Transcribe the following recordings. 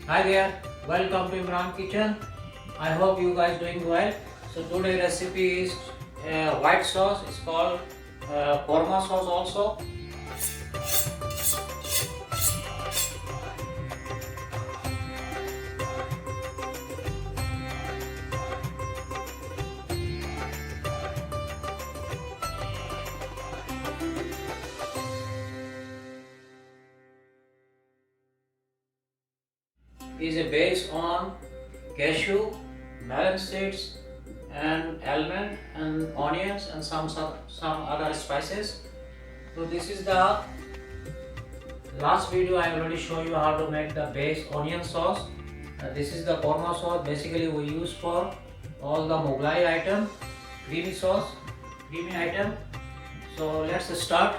Hi there, welcome to Imran Kitchen. I hope you guys doing well. So today recipe is white sauce. It's called korma sauce also. Is based on cashew, melon seeds, and almond and onions and some other spices. So this is the last video. I already show you how to make the base onion sauce. This is the korma sauce. Basically, we use for all the Mughlai item, creamy sauce, creamy item. So let's start.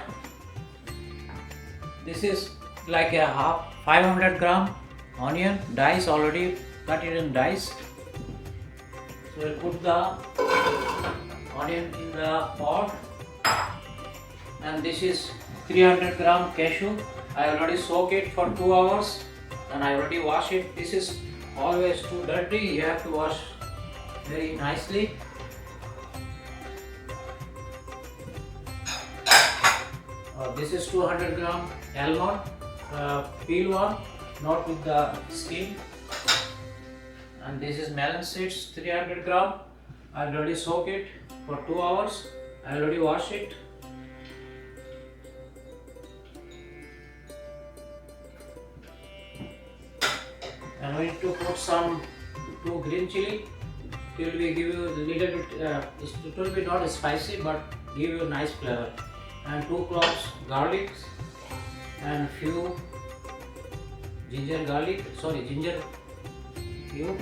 This is like a half 500 gram onion dice, already cut it in dice. So we'll put the onion in the pot, and this is 300 gram cashew. I already soak it for 2 hours and I already wash it. This is always too dirty, you have to wash very nicely. This is 200 gram almond, peel one, not with the skin. And this is melon seeds, 300 gram. I already soak it for 2 hours. I already wash it. And we need to put some 2 green chili. It will be give you a little bit. It will be not spicy, but give you a nice flavor. And 2 cloves garlic and few ginger cube.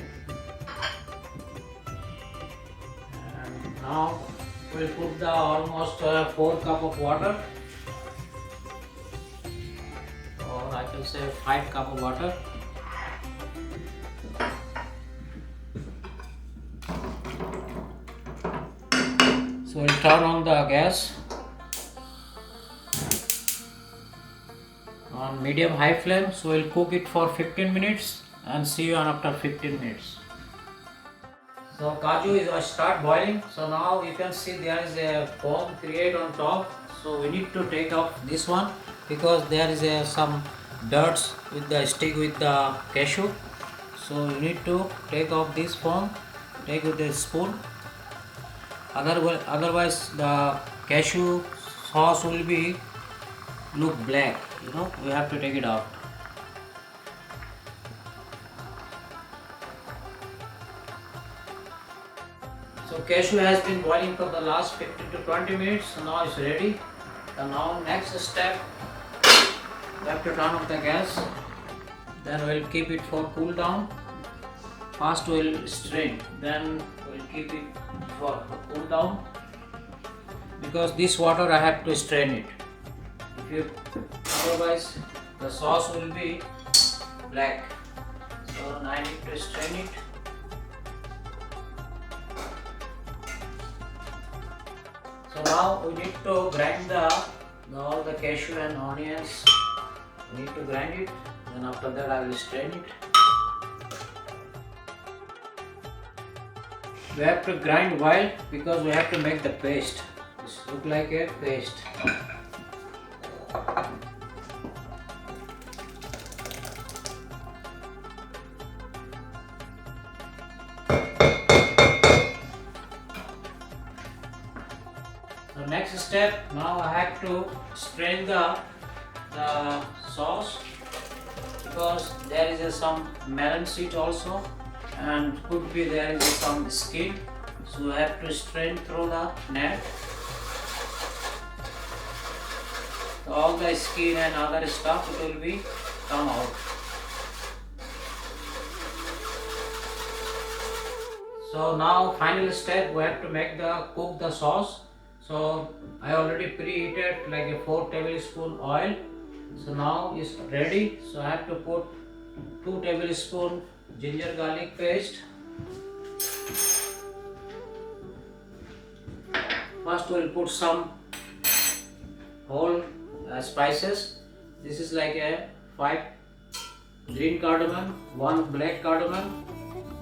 And now we'll put the almost 4 cup of water, or I can say 5 cup of water. So we'll turn on the gas on medium high flame. So we'll cook it for 15 minutes and see you on after 15 minutes. So kaju is start boiling. So now you can see there is a foam create on top. So we need to take off this one because there is some dirt with the stick with the cashew. So you need to take off this foam. Take with a spoon. Otherwise the cashew sauce will be look black. We have to take it out. So cashew has been boiling for the last 15 to 20 minutes. So now it's ready. And now next step, we have to turn off the gas. Then we'll keep it for cool down. First we'll strain. Then we'll keep it for cool down. Because this water I have to strain it. Otherwise the sauce will be black. So now I need to strain it. So now we need to grind all the cashew and onions. We need to grind it. Then after that I will strain it. We have to grind while because we have to make the paste. This look like a paste. So next step, now I have to strain the sauce because there is some melon seed also, and could be there is some skin. So I have to strain through the net. So all the skin and other stuff it will be come out. So now final step, we have to cook the sauce. So I already preheated like a 4 tablespoon oil. So now it's ready. So I have to put 2 tablespoon ginger garlic paste. First we'll put some whole spices. This is like a 5 green cardamom, 1 black cardamom,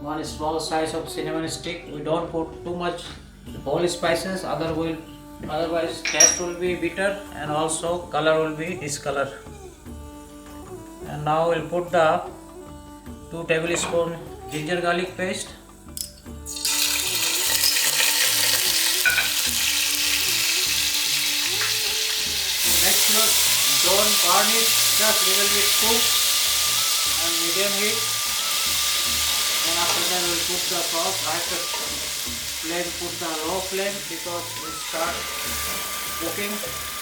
1 small size of cinnamon stick. We don't put too much whole spices, otherwise taste will be bitter and also color will be discolor. And now we'll put the 2 tablespoon ginger garlic paste. Make sure don't burn it, just little bit cook and medium heat. Then after that we'll put the sauce. I have to put the low flame because we start cooking,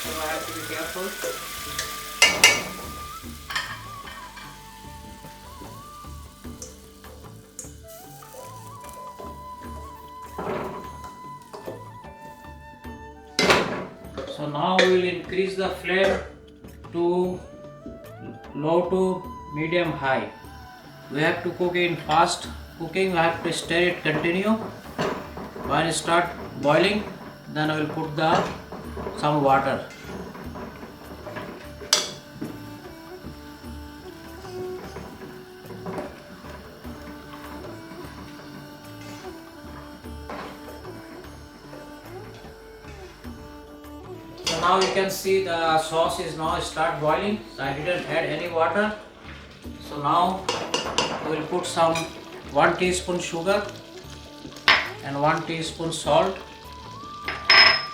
so I have to be careful. So now we will increase the flame to low to medium high. We have to cook in fast cooking. We have to stir it continue. When it start boiling, then I will put some water. So now you can see the sauce is now start boiling. So I didn't add any water. So now we will put some 1 teaspoon sugar and 1 teaspoon salt,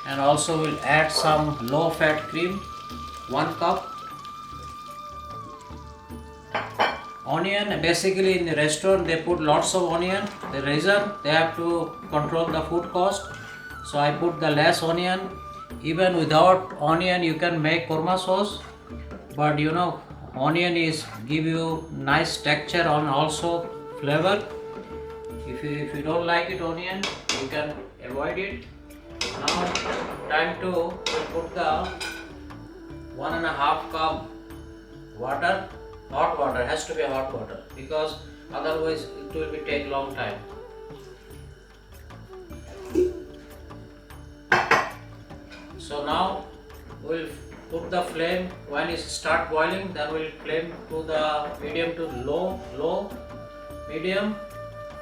and also we'll add some low fat cream, 1 cup. Onion, basically in the restaurant they put lots of onion. The reason, they have to control the food cost, so I put the less onion. Even without onion you can make korma sauce, but you know onion is give you nice texture and also flavor. If you don't like it onion, you can avoid it. Now time to put the 1.5 cup water. Hot water, has to be hot water because otherwise it will be take long time. So now we'll put the flame, when it start boiling then we'll flame to the medium to low, medium,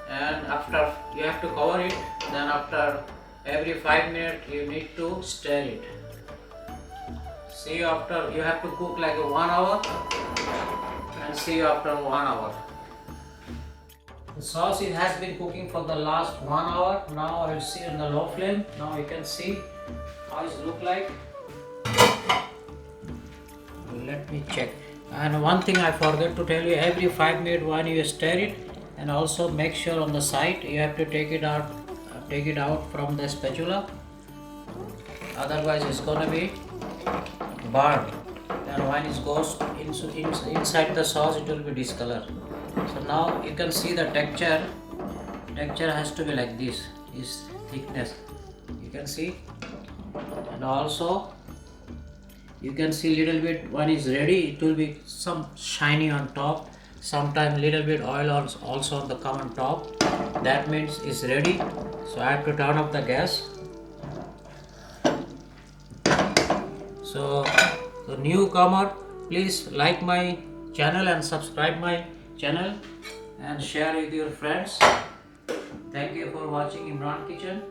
and after you have to cover it. Then after every 5 minutes you need to stir it. See you after, you have to cook like 1 hour, and see you after 1 hour. The sauce it has been cooking for the last 1 hour. Now I will see in the low flame. Now you can see how it look like. Let me check. And one thing I forgot to tell you, every 5 minutes when you stir it, and also make sure on the side you have to take it out from the spatula, otherwise it's gonna be burned, and when it goes inside the sauce it will be discolor. So now you can see the texture has to be like this thickness, you can see, and also you can see little bit when it's ready it will be some shiny on top, sometimes little bit oil also on the come on top. That means it's ready. So I have to turn off the gas. So the newcomer, please like my channel and subscribe my channel and share with your friends. Thank you for watching Imran Kitchen.